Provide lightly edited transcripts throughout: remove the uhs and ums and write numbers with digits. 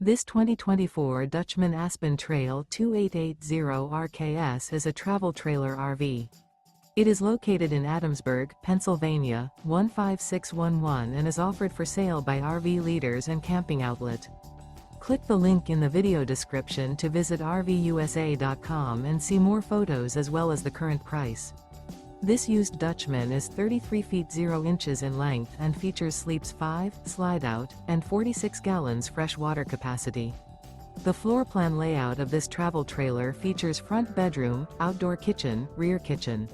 This 2024 Dutchmen Aspen Trail 2880 RKS is a travel trailer RV. It is located in Adamsburg, Pennsylvania, 15611 and is offered for sale by RV Leaders and Camping Outlet. Click the link in the video description to visit RVUSA.com and see more photos as well as the current price. This used Dutchman is 33 feet 0 inches in length and features sleeps 5, slide-out, and 46 gallons fresh water capacity. The floor plan layout of this travel trailer features front bedroom, outdoor kitchen, rear kitchen.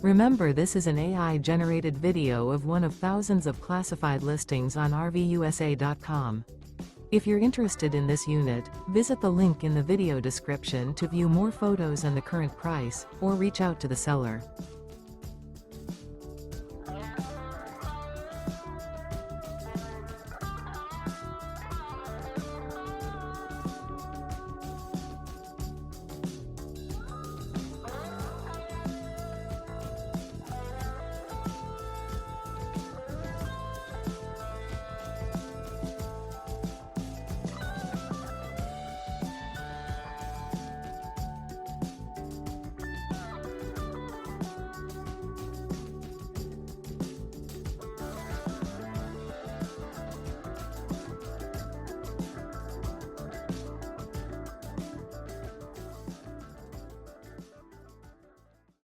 Remember, this is an AI-generated video of one of thousands of classified listings on RVUSA.com. If you're interested in this unit, visit the link in the video description to view more photos and the current price, or reach out to the seller.